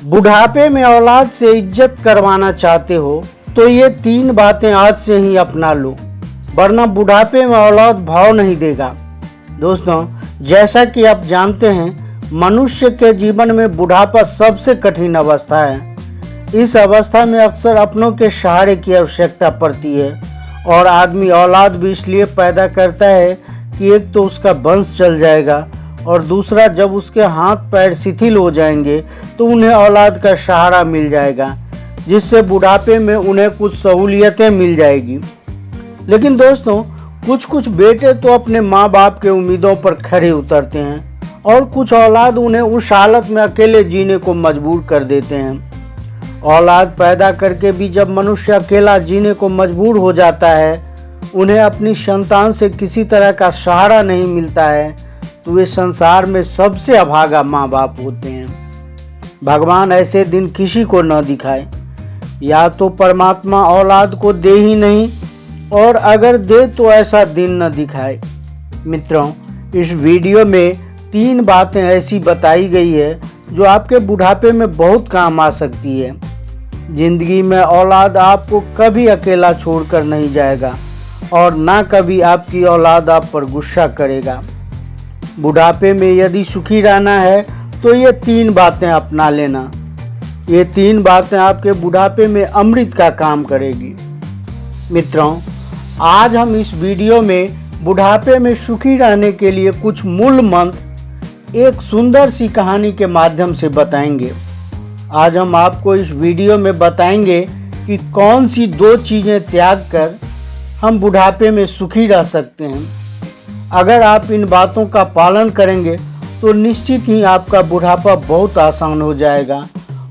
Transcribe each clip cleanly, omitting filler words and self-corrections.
बुढ़ापे में औलाद से इज्जत करवाना चाहते हो तो ये 3 बातें आज से ही अपना लो, वरना बुढ़ापे में औलाद भाव नहीं देगा। दोस्तों, जैसा कि आप जानते हैं, मनुष्य के जीवन में बुढ़ापा सबसे कठिन अवस्था है। इस अवस्था में अक्सर अपनों के सहारे की आवश्यकता पड़ती है और आदमी औलाद भी इसलिए पैदा करता है कि एक तो उसका वंश चल जाएगा और दूसरा जब उसके हाथ पैर शिथिल हो जाएंगे तो उन्हें औलाद का सहारा मिल जाएगा, जिससे बुढ़ापे में उन्हें कुछ सहूलियतें मिल जाएगी। लेकिन दोस्तों, कुछ बेटे तो अपने माँ बाप के उम्मीदों पर खरे उतरते हैं और कुछ औलाद उन्हें उस हालत में अकेले जीने को मजबूर कर देते हैं। औलाद पैदा करके भी जब मनुष्य अकेला जीने को मजबूर हो जाता है, उन्हें अपनी संतान से किसी तरह का सहारा नहीं मिलता है, तो वे संसार में सबसे अभागा माँ बाप होते हैं। भगवान ऐसे दिन किसी को न दिखाए, या तो परमात्मा औलाद को दे ही नहीं, और अगर दे तो ऐसा दिन न दिखाए। मित्रों, इस वीडियो में 3 बातें ऐसी बताई गई है जो आपके बुढ़ापे में बहुत काम आ सकती है। जिंदगी में औलाद आपको कभी अकेला छोड़कर नहीं जाएगा और ना कभी आपकी औलाद आप पर गुस्सा करेगा। बुढ़ापे में यदि सुखी रहना है तो ये 3 बातें अपना लेना। ये 3 बातें आपके बुढ़ापे में अमृत का काम करेगी। मित्रों, आज हम इस वीडियो में बुढ़ापे में सुखी रहने के लिए कुछ मूल मंत्र एक सुंदर सी कहानी के माध्यम से बताएंगे। आज हम आपको इस वीडियो में बताएंगे कि कौन सी 2 चीज़ें त्याग कर हम बुढ़ापे में सुखी रह सकते हैं। अगर आप इन बातों का पालन करेंगे तो निश्चित ही आपका बुढ़ापा बहुत आसान हो जाएगा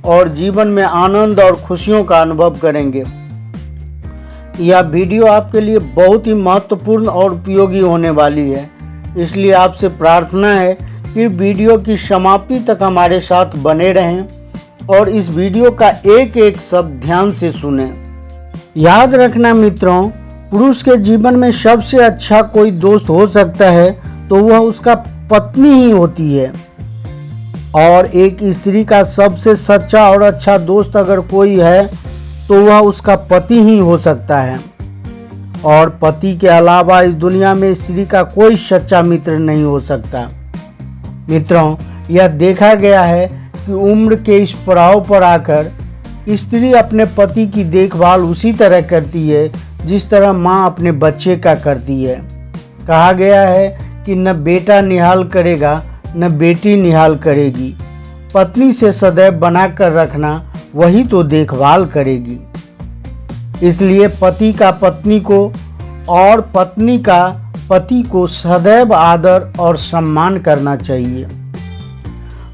और जीवन में आनंद और खुशियों का अनुभव करेंगे। यह वीडियो आपके लिए बहुत ही महत्वपूर्ण और उपयोगी होने वाली है, इसलिए आपसे प्रार्थना है कि वीडियो की समाप्ति तक हमारे साथ बने रहें और इस वीडियो का एक शब्द ध्यान से सुनें। याद रखना मित्रों, पुरुष के जीवन में सबसे अच्छा कोई दोस्त हो सकता है तो वह उसका पत्नी ही होती है, और एक स्त्री का सबसे सच्चा और अच्छा दोस्त अगर कोई है तो वह उसका पति ही हो सकता है। और पति के अलावा इस दुनिया में स्त्री का कोई सच्चा मित्र नहीं हो सकता। मित्रों, यह देखा गया है कि उम्र के इस पड़ाव पर आकर स्त्री अपने पति की देखभाल उसी तरह करती है जिस तरह माँ अपने बच्चे का करती है। कहा गया है कि न बेटा निहाल करेगा न बेटी निहाल करेगी, पत्नी से सदैव बनाकर रखना वही तो देखभाल करेगी। इसलिए पति का पत्नी को और पत्नी का पति को सदैव आदर और सम्मान करना चाहिए।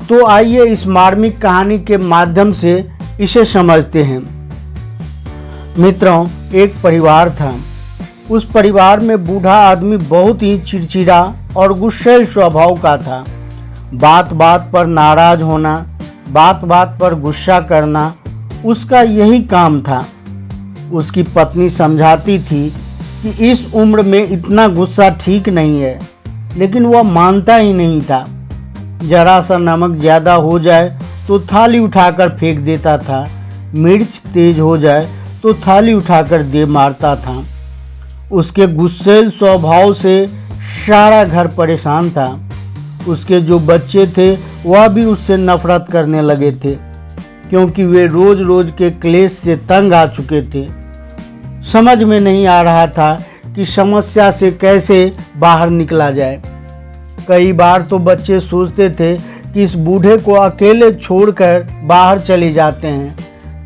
तो आइए इस मार्मिक कहानी के माध्यम से इसे समझते हैं। मित्रों, एक परिवार था। उस परिवार में बूढ़ा आदमी बहुत ही चिड़चिड़ा और गुस्सैल स्वभाव का था। बात बात पर नाराज होना, बात बात पर गुस्सा करना उसका यही काम था। उसकी पत्नी समझाती थी कि इस उम्र में इतना गुस्सा ठीक नहीं है, लेकिन वह मानता ही नहीं था। जरा सा नमक ज़्यादा हो जाए तो थाली उठाकर फेंक देता था, मिर्च तेज हो जाए तो थाली उठाकर दे मारता था। उसके गुस्सैल स्वभाव से सारा घर परेशान था। उसके जो बच्चे थे वह भी उससे नफरत करने लगे थे, क्योंकि वे रोज रोज के क्लेश से तंग आ चुके थे। समझ में नहीं आ रहा था कि समस्या से कैसे बाहर निकला जाए। कई बार तो बच्चे सोचते थे कि इस बूढ़े को अकेले छोड़कर बाहर चले जाते हैं।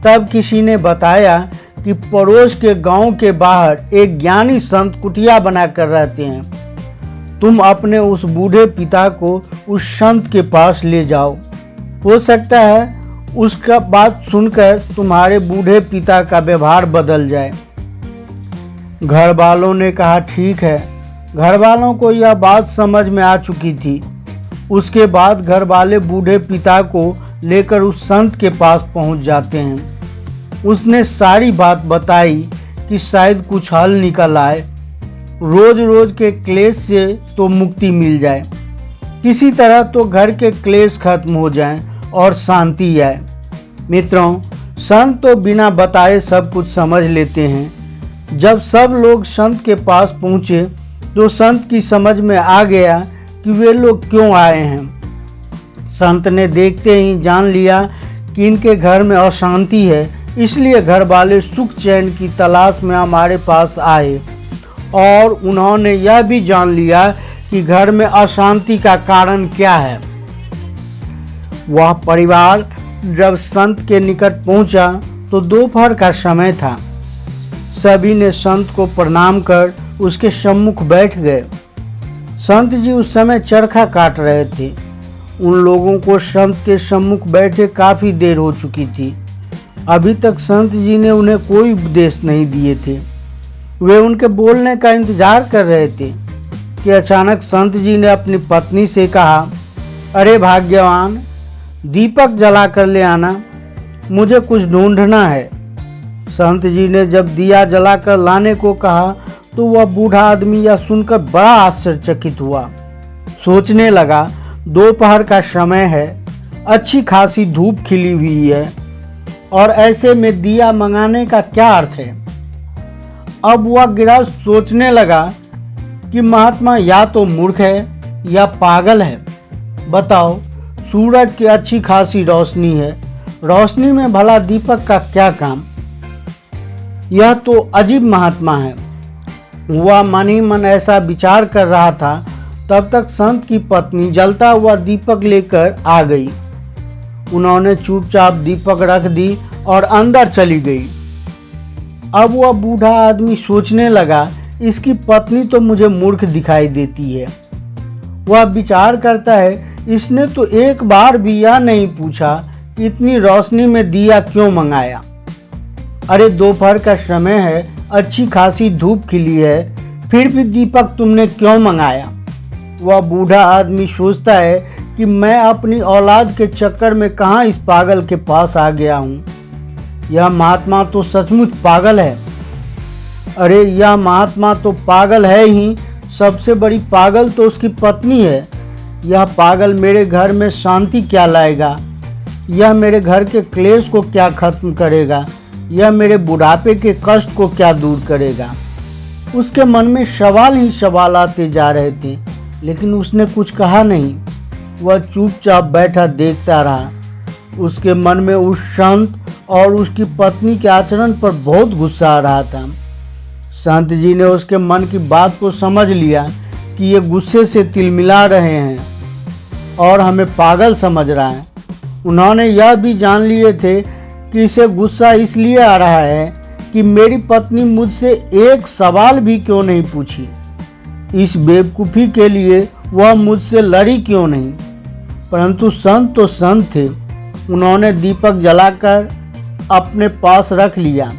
तब किसी ने बताया कि पड़ोस के गांव के बाहर एक ज्ञानी संत कुटिया बनाकर रहते हैं। तुम अपने उस बूढ़े पिता को उस संत के पास ले जाओ, हो सकता है उसका बात सुनकर तुम्हारे बूढ़े पिता का व्यवहार बदल जाए। घर वालों ने कहा ठीक है। घर वालों को यह बात समझ में आ चुकी थी। उसके बाद घर वाले बूढ़े पिता को लेकर उस संत के पास पहुंच जाते हैं। उसने सारी बात बताई कि शायद कुछ हल निकल आए, रोज रोज के क्लेश से तो मुक्ति मिल जाए, किसी तरह तो घर के क्लेश खत्म हो जाएं और शांति आए। मित्रों, संत तो बिना बताए सब कुछ समझ लेते हैं। जब सब लोग संत के पास पहुँचे तो संत की समझ में आ गया कि वे लोग क्यों आए हैं। संत ने देखते ही जान लिया कि इनके घर में अशांति है, इसलिए घर वाले सुख चैन की तलाश में हमारे पास आए। और उन्होंने यह भी जान लिया कि घर में अशांति का कारण क्या है। वह परिवार जब संत के निकट पहुंचा तो दोपहर का समय था। सभी ने संत को प्रणाम कर उसके सम्मुख बैठ गए। संत जी उस समय चरखा काट रहे थे। उन लोगों को संत के सम्मुख बैठे काफ़ी देर हो चुकी थी। अभी तक संत जी ने उन्हें कोई उपदेश नहीं दिए थे। वे उनके बोलने का इंतजार कर रहे थे कि अचानक संत जी ने अपनी पत्नी से कहा, अरे भाग्यवान, दीपक जला कर ले आना, मुझे कुछ ढूंढना है। संत जी ने जब दिया जलाकर लाने को कहा तो वह बूढ़ा आदमी यह सुनकर बड़ा आश्चर्यचकित हुआ। सोचने लगा, दोपहर का समय है, अच्छी खासी धूप खिली हुई है और ऐसे में दिया मंगाने का क्या अर्थ है। अब वह गृहस्थ सोचने लगा कि महात्मा या तो मूर्ख है या पागल है। बताओ, सूरज की अच्छी खासी रोशनी है, रोशनी में भला दीपक का क्या काम। यह तो अजीब महात्मा है। वह मन ही मन ऐसा विचार कर रहा था, तब तक संत की पत्नी जलता हुआ दीपक लेकर आ गई। उन्होंने चुपचाप दीपक रख दी और अंदर चली गई। अब वह बूढ़ा आदमी सोचने लगा, इसकी पत्नी तो मुझे मूर्ख दिखाई देती है। वह विचार करता है, इसने तो एक बार भी यह नहीं पूछा कि इतनी रोशनी में दिया क्यों मंगाया। अरे दोपहर का समय है, अच्छी खासी धूप खिली है, फिर भी दीपक तुमने क्यों मंगाया। वह बूढ़ा आदमी सोचता है कि मैं अपनी औलाद के चक्कर में कहाँ इस पागल के पास आ गया हूँ। यह महात्मा तो सचमुच पागल है। अरे यह महात्मा तो पागल है ही, सबसे बड़ी पागल तो उसकी पत्नी है। यह पागल मेरे घर में शांति क्या लाएगा, यह मेरे घर के क्लेश को क्या खत्म करेगा, यह मेरे बुढ़ापे के कष्ट को क्या दूर करेगा। उसके मन में सवाल ही सवाल आते जा रहे थे, लेकिन उसने कुछ कहा नहीं। वह चुपचाप बैठा देखता रहा। उसके मन में उस संत और उसकी पत्नी के आचरण पर बहुत गुस्सा आ रहा था। संत जी ने उसके मन की बात को समझ लिया कि ये गुस्से से तिलमिला रहे हैं और हमें पागल समझ रहा है। उन्होंने यह भी जान लिए थे कि इसे गुस्सा इसलिए आ रहा है कि मेरी पत्नी मुझसे एक सवाल भी क्यों नहीं पूछी। इस बेवकूफ़ी के लिए वह मुझसे लड़ी क्यों नहीं। परंतु संत तो संत थे। उन्होंने दीपक जलाकर अपने पास रख लिया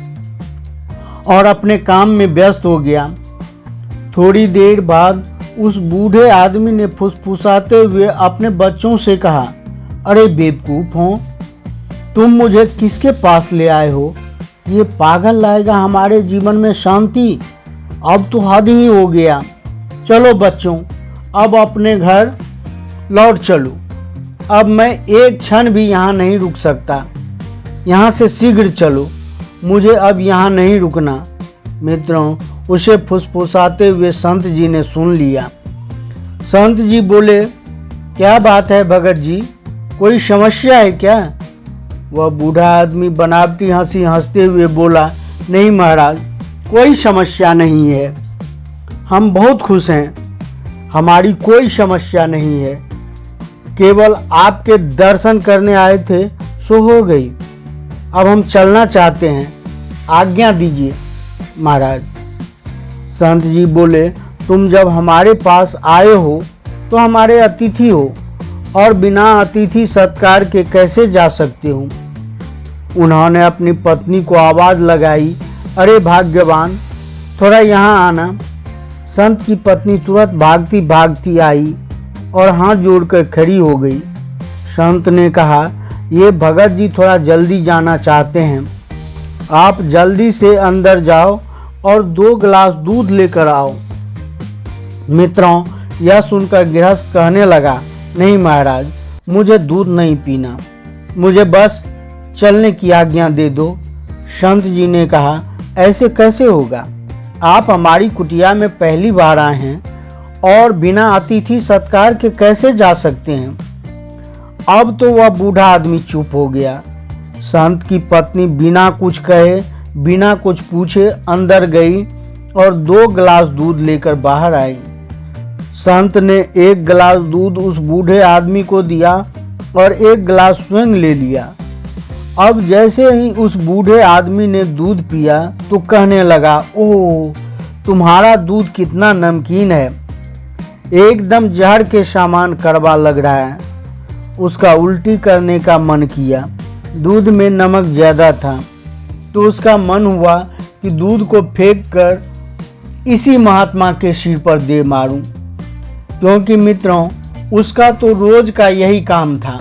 और अपने काम में व्यस्त हो गया। थोड़ी देर बाद उस बूढ़े आदमी ने फुसफुसाते हुए अपने बच्चों से कहा, अरे बेवकूफ़ हो, तुम मुझे किसके पास ले आए हो। ये पागल लाएगा हमारे जीवन में शांति। अब तो हद ही हो गया। चलो बच्चों, अब अपने घर लौट चलो। अब मैं एक क्षण भी यहाँ नहीं रुक सकता। यहाँ से शीघ्र चलो, मुझे अब यहाँ नहीं रुकना। मित्रों, उसे फुसफुसाते हुए संत जी ने सुन लिया। संत जी बोले, क्या बात है भगत जी, कोई समस्या है क्या। वह बूढ़ा आदमी बनावटी हंसी हंसते हुए बोला, नहीं महाराज, कोई समस्या नहीं है, हम बहुत खुश हैं, हमारी कोई समस्या नहीं है, केवल आपके दर्शन करने आए थे, सो हो गई। अब हम चलना चाहते हैं, आज्ञा दीजिए महाराज। संत जी बोले, तुम जब हमारे पास आए हो तो हमारे अतिथि हो और बिना अतिथि सत्कार के कैसे जा सकते हो। उन्होंने अपनी पत्नी को आवाज़ लगाई, अरे भाग्यवान, थोड़ा यहाँ आना। संत की पत्नी तुरंत भागती भागती आई और हाथ जोड़कर खड़ी हो गई। संत ने कहा, ये भगत जी थोड़ा जल्दी जाना चाहते हैं, आप जल्दी से अंदर जाओ और 2 गिलास दूध लेकर आओ। मित्रों, यह सुनकर गृहस्थ कहने लगा, नहीं महाराज, मुझे दूध नहीं पीना, मुझे बस चलने की आज्ञा दे दो। संत जी ने कहा, ऐसे कैसे होगा? आप हमारी कुटिया में पहली बार आए हैं और बिना अतिथि सत्कार के कैसे जा सकते हैं? अब तो वह बूढ़ा आदमी चुप हो गया। संत की पत्नी बिना कुछ कहे, बिना कुछ पूछे अंदर गई और 2 गिलास दूध लेकर बाहर आई। संत ने 1 गिलास दूध उस बूढ़े आदमी को दिया और 1 गिलास स्वयं ले लिया। अब जैसे ही उस बूढ़े आदमी ने दूध पिया तो कहने लगा, ओह, तुम्हारा दूध कितना नमकीन है, एकदम जहर के समान कड़वा लग रहा है। उसका उल्टी करने का मन किया। दूध में नमक ज़्यादा था तो उसका मन हुआ कि दूध को फेंक कर इसी महात्मा के सिर पर दे मारूं, क्योंकि मित्रों उसका तो रोज का यही काम था।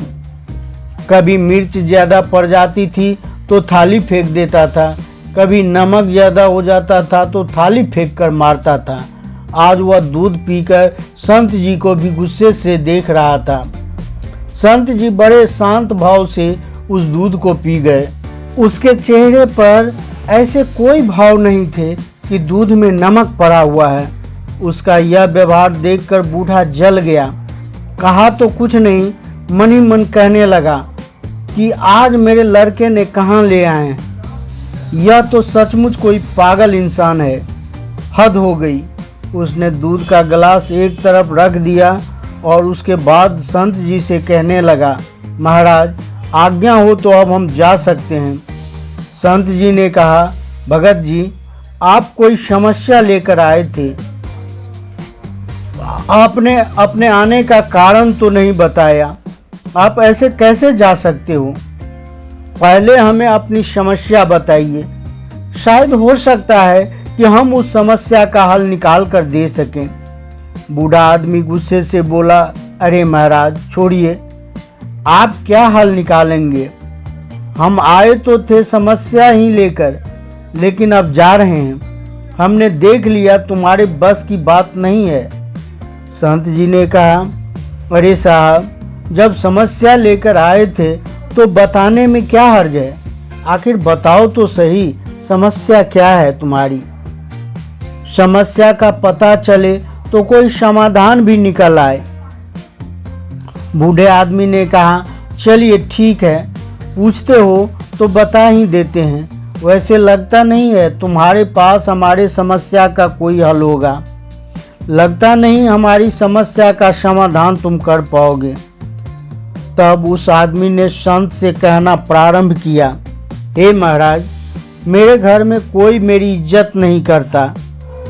कभी मिर्च ज़्यादा पड़ जाती थी तो थाली फेंक देता था, कभी नमक ज़्यादा हो जाता था तो थाली फेंक कर मारता था। आज वह दूध पीकर संत जी को भी गुस्से से देख रहा था। संत जी बड़े शांत भाव से उस दूध को पी गए। उसके चेहरे पर ऐसे कोई भाव नहीं थे कि दूध में नमक पड़ा हुआ है। उसका यह व्यवहार देखकर बूढ़ा जल गया। कहा तो कुछ नहीं, मन ही मन कहने लगा कि आज मेरे लड़के ने कहाँ ले आए हैं। यह तो सचमुच कोई पागल इंसान है। हद हो गई। उसने दूध का गिलास एक तरफ रख दिया और उसके बाद संत जी से कहने लगा, महाराज आज्ञा हो तो अब हम जा सकते हैं। संत जी ने कहा, भगत जी आप कोई समस्या लेकर आए थे, आपने अपने आने का कारण तो नहीं बताया, आप ऐसे कैसे जा सकते हो? पहले हमें अपनी समस्या बताइए, शायद हो सकता है कि हम उस समस्या का हल निकाल कर दे सकें। बूढ़ा आदमी गुस्से से बोला, अरे महाराज छोड़िए, आप क्या हल निकालेंगे? हम आए तो थे समस्या ही लेकर, लेकिन अब जा रहे हैं। हमने देख लिया तुम्हारे बस की बात नहीं है। संत जी ने कहा, अरे साहब जब समस्या लेकर आए थे तो बताने में क्या हर्ज है? आखिर बताओ तो सही, समस्या क्या है तुम्हारी? समस्या का पता चले तो कोई समाधान भी निकल आए। बूढ़े आदमी ने कहा, चलिए ठीक है, पूछते हो तो बता ही देते हैं। वैसे लगता नहीं है तुम्हारे पास हमारे समस्या का कोई हल होगा। लगता नहीं हमारी समस्या का समाधान तुम कर पाओगे। तब उस आदमी ने संत से कहना प्रारंभ किया, हे महाराज, मेरे घर में कोई मेरी इज्जत नहीं करता।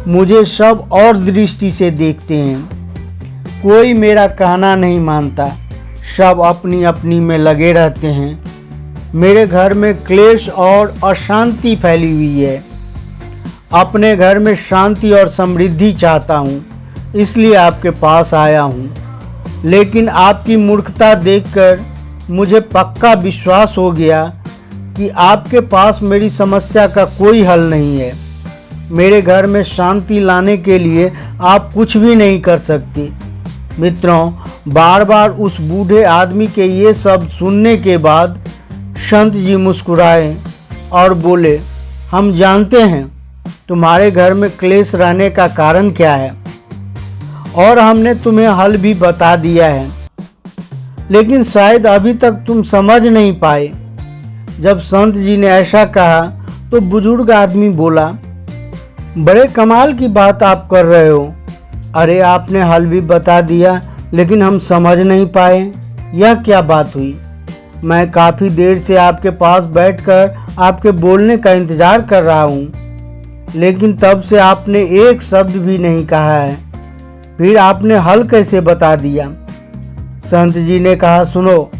मुझे सब और दृष्टि से देखते हैं। कोई मेरा कहना नहीं मानता। सब अपनी अपनी में लगे रहते हैं। मेरे घर में क्लेश और अशांति फैली हुई है। अपने घर में शांति और समृद्धि चाहता हूँ, इसलिए आपके पास आया हूँ। लेकिन आपकी मूर्खता देखकर मुझे पक्का विश्वास हो गया कि आपके पास मेरी समस्या का कोई हल नहीं है। मेरे घर में शांति लाने के लिए आप कुछ भी नहीं कर सकते। मित्रों, बार बार उस बूढ़े आदमी के ये शब्द सुनने के बाद संत जी मुस्कुराए और बोले, हम जानते हैं तुम्हारे घर में क्लेश रहने का कारण क्या है और हमने तुम्हें हल भी बता दिया है, लेकिन शायद अभी तक तुम समझ नहीं पाए। जब संत जी ने ऐसा कहा तो बुजुर्ग आदमी बोला, बड़े कमाल की बात आप कर रहे हो। अरे आपने हल भी बता दिया लेकिन हम समझ नहीं पाए, यह क्या बात हुई? मैं काफ़ी देर से आपके पास बैठकर आपके बोलने का इंतज़ार कर रहा हूँ, लेकिन तब से आपने एक शब्द भी नहीं कहा है। फिर आपने हल कैसे बता दिया? संत जी ने कहा, सुनो,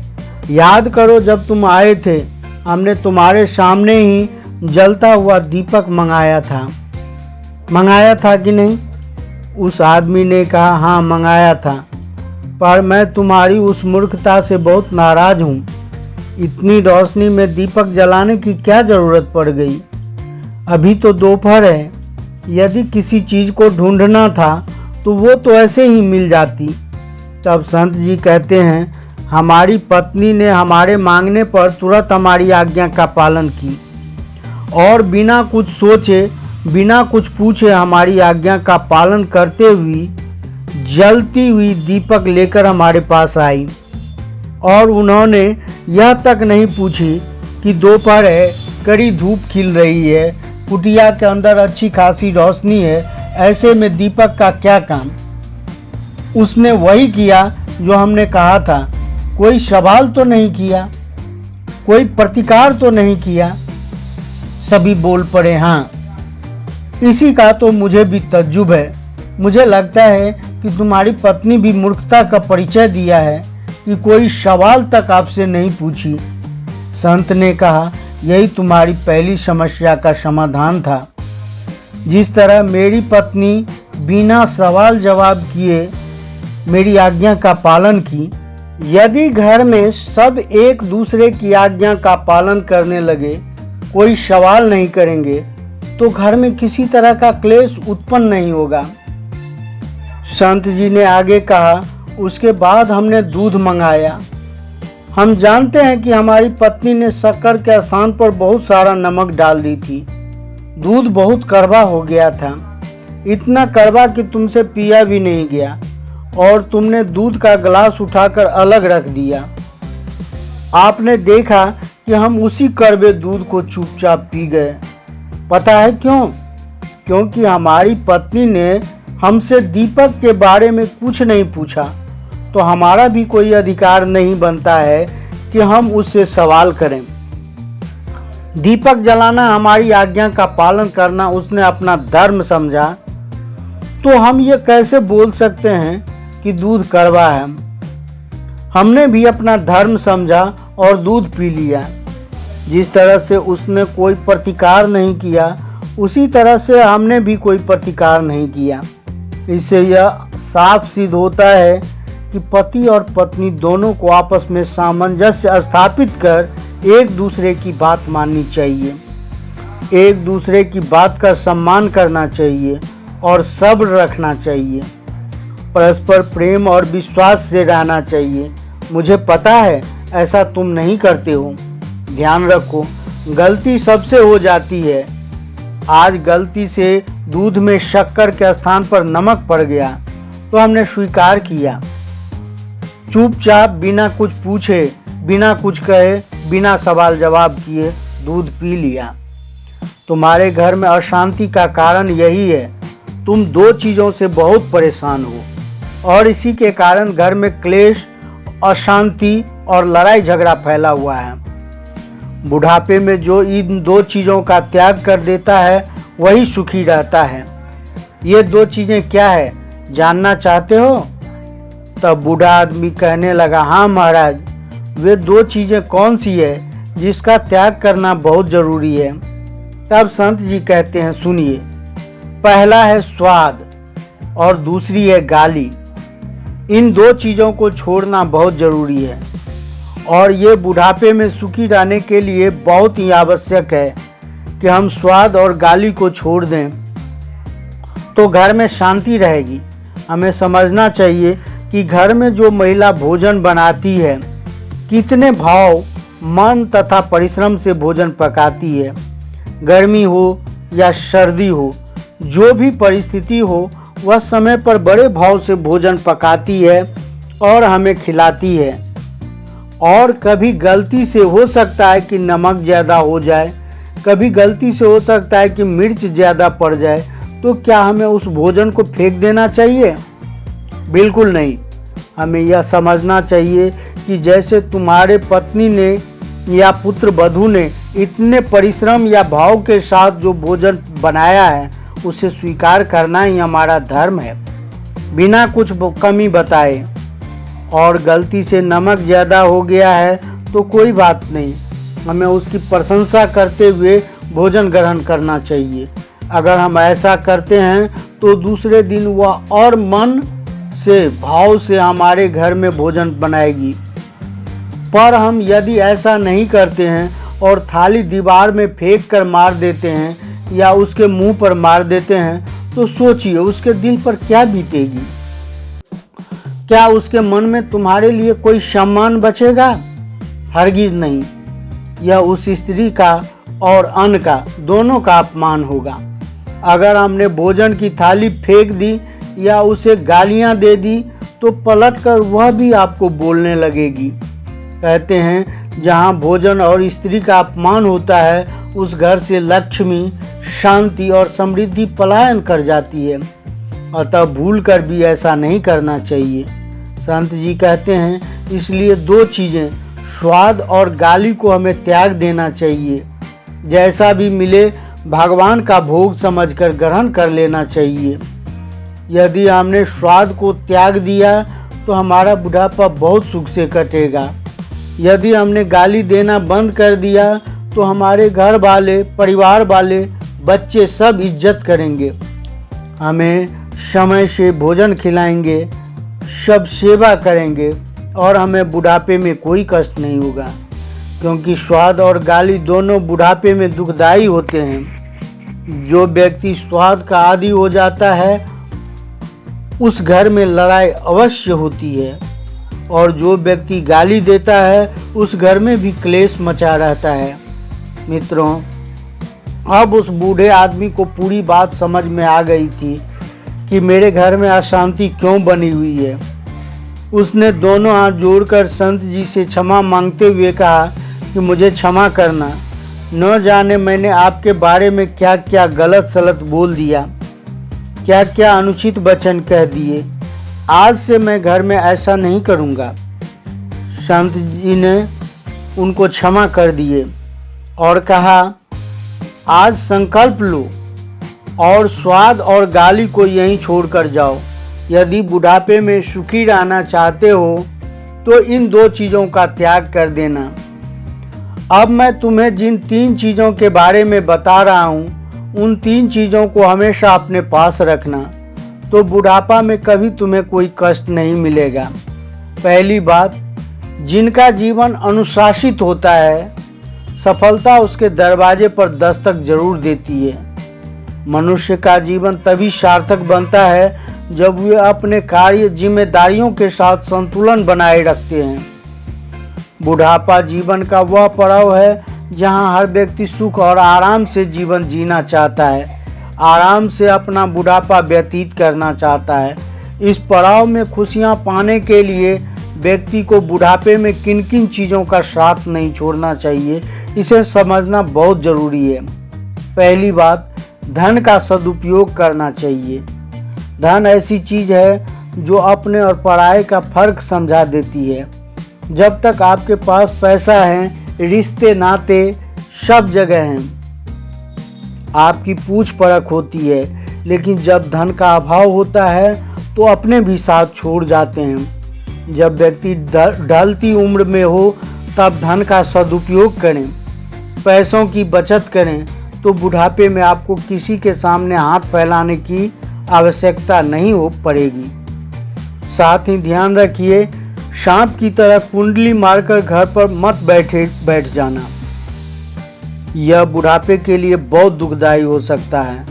याद करो जब तुम आए थे हमने तुम्हारे सामने ही जलता हुआ दीपक मंगाया था कि नहीं? उस आदमी ने कहा, हाँ मंगाया था, पर मैं तुम्हारी उस मूर्खता से बहुत नाराज़ हूँ। इतनी रोशनी में दीपक जलाने की क्या ज़रूरत पड़ गई? अभी तो दोपहर है। यदि किसी चीज़ को ढूंढना था तो वो तो ऐसे ही मिल जाती। तब संत जी कहते हैं, हमारी पत्नी ने हमारे मांगने पर तुरंत हमारी आज्ञा का पालन की और बिना कुछ सोचे, बिना कुछ पूछे हमारी आज्ञा का पालन करते हुए जलती हुई दीपक लेकर हमारे पास आई। और उन्होंने यह तक नहीं पूछी कि दोपहर है, कड़ी धूप खिल रही है, कुटिया के अंदर अच्छी खासी रोशनी है, ऐसे में दीपक का क्या काम। उसने वही किया जो हमने कहा था। कोई सवाल तो नहीं किया, कोई प्रतिकार तो नहीं किया। सभी बोल पड़े हाँ। इसी का तो मुझे भी तज्जुब है। मुझे लगता है कि तुम्हारी पत्नी भी मूर्खता का परिचय दिया है कि कोई सवाल तक आपसे नहीं पूछी। संत ने कहा, यही तुम्हारी पहली समस्या का समाधान था। जिस तरह मेरी पत्नी बिना सवाल जवाब किए मेरी आज्ञा का पालन की, यदि घर में सब एक दूसरे की आज्ञा का पालन करने लगे, कोई सवाल नहीं करेंगे, तो घर में किसी तरह का क्लेश उत्पन्न नहीं होगा। संत जी ने आगे कहा, उसके बाद हमने दूध मंगाया। हम जानते हैं कि हमारी पत्नी ने शक्कर के स्थान पर बहुत सारा नमक डाल दी थी। दूध बहुत कड़वा हो गया था, इतना कड़वा कि तुमसे पिया भी नहीं गया और तुमने दूध का गिलास उठाकर अलग रख दिया। आपने देखा कि हम उसी कड़वे दूध को चुपचाप पी गए। पता है क्यों? क्योंकि हमारी पत्नी ने हमसे दीपक के बारे में कुछ नहीं पूछा, तो हमारा भी कोई अधिकार नहीं बनता है कि हम उससे सवाल करें। दीपक जलाना हमारी आज्ञा का पालन करना उसने अपना धर्म समझा, तो हम ये कैसे बोल सकते हैं कि दूध कड़वा है। हमने भी अपना धर्म समझा और दूध पी लिया। जिस तरह से उसने कोई प्रतिकार नहीं किया, उसी तरह से हमने भी कोई प्रतिकार नहीं किया। इससे यह साफ सिद्ध होता है कि पति और पत्नी दोनों को आपस में सामंजस्य स्थापित कर एक दूसरे की बात माननी चाहिए, एक दूसरे की बात का सम्मान करना चाहिए और सब्र रखना चाहिए। परस्पर प्रेम और विश्वास से रहना चाहिए। मुझे पता है ऐसा तुम नहीं करते हो। ध्यान रखो, गलती सबसे हो जाती है। आज गलती से दूध में शक्कर के स्थान पर नमक पड़ गया, तो हमने स्वीकार किया। चुपचाप बिना कुछ पूछे, बिना कुछ कहे, बिना सवाल जवाब किए दूध पी लिया। तुम्हारे घर में अशांति का कारण यही है। तुम दो चीज़ों से बहुत परेशान हो और इसी के कारण घर में क्लेश, अशांति और लड़ाई झगड़ा फैला हुआ है। बुढ़ापे में जो इन दो चीज़ों का त्याग कर देता है वही सुखी रहता है। ये दो चीज़ें क्या है, जानना चाहते हो? तब बूढ़ा आदमी कहने लगा, हाँ महाराज, वे दो चीज़ें कौन सी है जिसका त्याग करना बहुत ज़रूरी है? तब संत जी कहते हैं, सुनिए। पहला है स्वाद और दूसरी है गाली। इन दो चीज़ों को छोड़ना बहुत ज़रूरी है और ये बुढ़ापे में सुखी रहने के लिए बहुत ही आवश्यक है कि हम स्वाद और गाली को छोड़ दें, तो घर में शांति रहेगी। हमें समझना चाहिए कि घर में जो महिला भोजन बनाती है, कितने भाव, मन तथा परिश्रम से भोजन पकाती है। गर्मी हो या सर्दी हो, जो भी परिस्थिति हो, वह समय पर बड़े भाव से भोजन पकाती है और हमें खिलाती है। और कभी गलती से हो सकता है कि नमक ज़्यादा हो जाए, कभी गलती से हो सकता है कि मिर्च ज़्यादा पड़ जाए, तो क्या हमें उस भोजन को फेंक देना चाहिए? बिल्कुल नहीं। हमें यह समझना चाहिए कि जैसे तुम्हारे पत्नी ने या पुत्र वधू ने इतने परिश्रम या भाव के साथ जो भोजन बनाया है, उसे स्वीकार करना ही हमारा धर्म है, बिना कुछ कमी बताए। और गलती से नमक ज़्यादा हो गया है तो कोई बात नहीं, हमें उसकी प्रशंसा करते हुए भोजन ग्रहण करना चाहिए। अगर हम ऐसा करते हैं तो दूसरे दिन वह और मन से, भाव से हमारे घर में भोजन बनाएगी। पर हम यदि ऐसा नहीं करते हैं और थाली दीवार में फेंक कर मार देते हैं या उसके मुंह पर मार देते हैं, तो सोचिए उसके दिल पर क्या बीतेगी। क्या उसके मन में तुम्हारे लिए कोई सम्मान बचेगा? हरगिज नहीं। यह उस स्त्री का और अन्न का दोनों का अपमान होगा। अगर हमने भोजन की थाली फेंक दी या उसे गालियां दे दी तो पलटकर वह भी आपको बोलने लगेगी। कहते हैं जहां भोजन और स्त्री का अपमान होता है उस घर से लक्ष्मी, शांति और समृद्धि पलायन कर जाती है। अतः भूल कर भी ऐसा नहीं करना चाहिए। संत जी कहते हैं इसलिए दो चीज़ें, स्वाद और गाली को हमें त्याग देना चाहिए। जैसा भी मिले भगवान का भोग समझकर ग्रहण कर लेना चाहिए। यदि हमने स्वाद को त्याग दिया तो हमारा बुढ़ापा बहुत सुख से कटेगा। यदि हमने गाली देना बंद कर दिया तो हमारे घर वाले, परिवार वाले, बच्चे सब इज्जत करेंगे, हमें समय से भोजन खिलाएंगे, सब सेवा करेंगे और हमें बुढ़ापे में कोई कष्ट नहीं होगा। क्योंकि स्वाद और गाली दोनों बुढ़ापे में दुखदाई होते हैं। जो व्यक्ति स्वाद का आदी हो जाता है उस घर में लड़ाई अवश्य होती है और जो व्यक्ति गाली देता है उस घर में भी क्लेश मचा रहता है। मित्रों, अब उस बूढ़े आदमी को पूरी बात समझ में आ गई थी कि मेरे घर में अशांति क्यों बनी हुई है। उसने दोनों हाथ जोड़कर संत जी से क्षमा मांगते हुए कहा कि मुझे क्षमा करना, न जाने मैंने आपके बारे में क्या क्या गलत सलत बोल दिया, क्या क्या अनुचित वचन कह दिए। आज से मैं घर में ऐसा नहीं करूँगा। संत जी ने उनको क्षमा कर दिए और कहा आज संकल्प लो और स्वाद और गाली को यहीं छोड़कर जाओ। यदि बुढ़ापे में सुखी रहना चाहते हो तो इन दो चीज़ों का त्याग कर देना। अब मैं तुम्हें जिन 3 चीज़ों के बारे में बता रहा हूँ उन 3 चीज़ों को हमेशा अपने पास रखना, तो बुढ़ापा में कभी तुम्हें कोई कष्ट नहीं मिलेगा। पहली बात, जिनका जीवन अनुशासित होता है सफलता उसके दरवाजे पर दस्तक जरूर देती है। मनुष्य का जीवन तभी सार्थक बनता है जब वे अपने कार्य जिम्मेदारियों के साथ संतुलन बनाए रखते हैं। बुढ़ापा जीवन का वह पड़ाव है जहां हर व्यक्ति सुख और आराम से जीवन जीना चाहता है, आराम से अपना बुढ़ापा व्यतीत करना चाहता है। इस पड़ाव में खुशियां पाने के लिए व्यक्ति को बुढ़ापे में किन किन चीज़ों का साथ नहीं छोड़ना चाहिए, इसे समझना बहुत ज़रूरी है। पहली बात, धन का सदुपयोग करना चाहिए। धन ऐसी चीज़ है जो अपने और पराये का फर्क समझा देती है। जब तक आपके पास पैसा है, रिश्ते नाते सब जगह हैं, आपकी पूछ परख होती है। लेकिन जब धन का अभाव होता है तो अपने भी साथ छोड़ जाते हैं। जब व्यक्ति ढलती उम्र में हो तब धन का सदुपयोग करें, पैसों की बचत करें, तो बुढ़ापे में आपको किसी के सामने हाथ फैलाने की आवश्यकता नहीं हो पड़ेगी। साथ ही ध्यान रखिए, सांप की तरह कुंडली मारकर घर पर मत बैठ जाना। यह बुढ़ापे के लिए बहुत दुखदाई हो सकता है।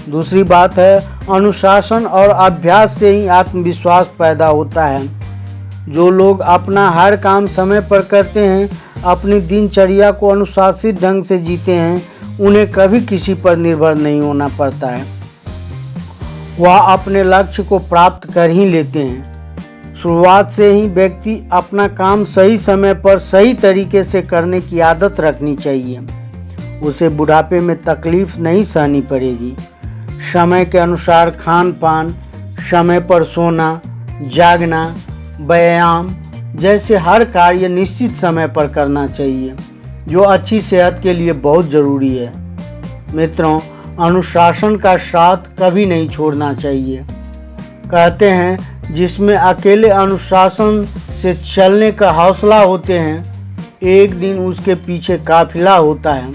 दूसरी बात है, अनुशासन और अभ्यास से ही आत्मविश्वास पैदा होता है। जो लोग अपना हर काम समय पर करते हैं, अपनी दिनचर्या को अनुशासित ढंग से जीते हैं, उन्हें कभी किसी पर निर्भर नहीं होना पड़ता है। वह अपने लक्ष्य को प्राप्त कर ही लेते हैं। शुरुआत से ही व्यक्ति अपना काम सही समय पर सही तरीके से करने की आदत रखनी चाहिए। उसे बुढ़ापे में तकलीफ नहीं सहनी पड़ेगी। समय के अनुसार खान पान, समय पर सोना, जागना, व्यायाम जैसे हर कार्य निश्चित समय पर करना चाहिए, जो अच्छी सेहत के लिए बहुत ज़रूरी है। मित्रों, अनुशासन का साथ कभी नहीं छोड़ना चाहिए। कहते हैं जिसमें अकेले अनुशासन से चलने का हौसला होते हैं, एक दिन उसके पीछे काफिला होता है।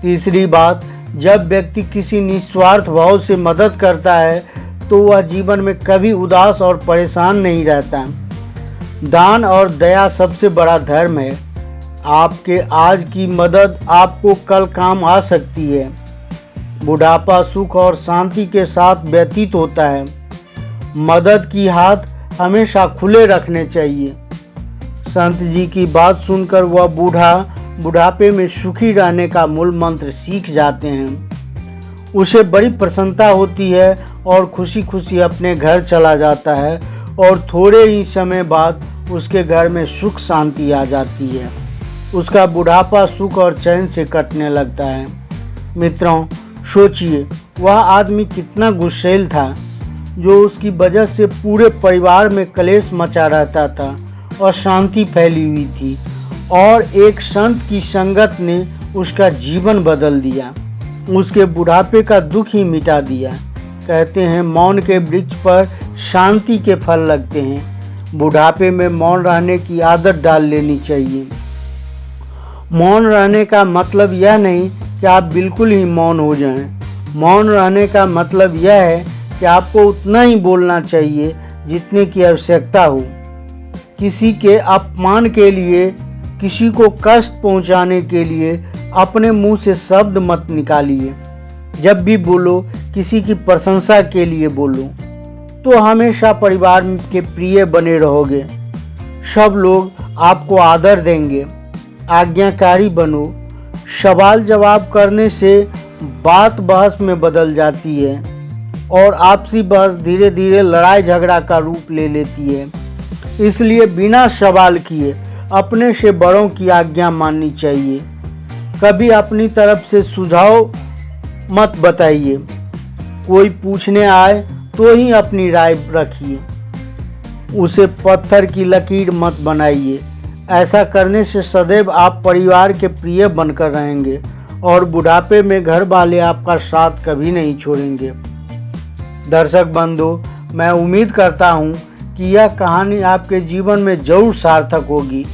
तीसरी बात, जब व्यक्ति किसी निस्वार्थ भाव से मदद करता है तो वह जीवन में कभी उदास और परेशान नहीं रहता। दान और दया सबसे बड़ा धर्म है। आपके आज की मदद आपको कल काम आ सकती है। बुढ़ापा सुख और शांति के साथ व्यतीत होता है। मदद की हाथ हमेशा खुले रखने चाहिए। संत जी की बात सुनकर वह बूढ़ा बुढ़ापे में सुखी रहने का मूल मंत्र सीख जाते हैं। उसे बड़ी प्रसन्नता होती है और खुशी खुशी अपने घर चला जाता है और थोड़े ही समय बाद उसके घर में सुख शांति आ जाती है। उसका बुढ़ापा सुख और चैन से कटने लगता है। मित्रों, सोचिए वह आदमी कितना गुस्सैल था जो उसकी वजह से पूरे परिवार में कलेश मचा रहता था और शांति फैली हुई थी, और एक संत की संगत ने उसका जीवन बदल दिया, उसके बुढ़ापे का दुख ही मिटा दिया। कहते हैं मौन के वृक्ष पर शांति के फल लगते हैं। बुढ़ापे में मौन रहने की आदत डाल लेनी चाहिए। मौन रहने का मतलब यह नहीं कि आप बिल्कुल ही मौन हो जाएं। मौन रहने का मतलब यह है कि आपको उतना ही बोलना चाहिए जितने की आवश्यकता हो। किसी के अपमान के लिए, किसी को कष्ट पहुंचाने के लिए अपने मुंह से शब्द मत निकालिए। जब भी बोलो किसी की प्रशंसा के लिए बोलो, तो हमेशा परिवार के प्रिय बने रहोगे। सब लोग आपको आदर देंगे। आज्ञाकारी बनो। सवाल जवाब करने से बात बहस में बदल जाती है और आपसी बहस धीरे धीरे लड़ाई झगड़ा का रूप ले लेती है। इसलिए बिना सवाल किए अपने से बड़ों की आज्ञा माननी चाहिए। कभी अपनी तरफ से सुझाव मत बताइए। कोई पूछने आए तो ही अपनी राय रखिए। उसे पत्थर की लकीर मत बनाइए। ऐसा करने से सदैव आप परिवार के प्रिय बनकर रहेंगे और बुढ़ापे में घर वाले आपका साथ कभी नहीं छोड़ेंगे। दर्शक बंधु, मैं उम्मीद करता हूँ कि यह कहानी आपके जीवन में जरूर सार्थक होगी।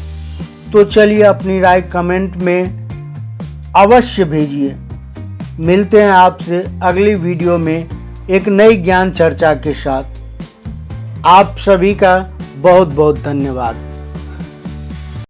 तो चलिए अपनी राय कमेंट में अवश्य भेजिए। मिलते हैं आपसे अगली वीडियो में एक नई ज्ञान चर्चा के साथ। आप सभी का बहुत बहुत धन्यवाद।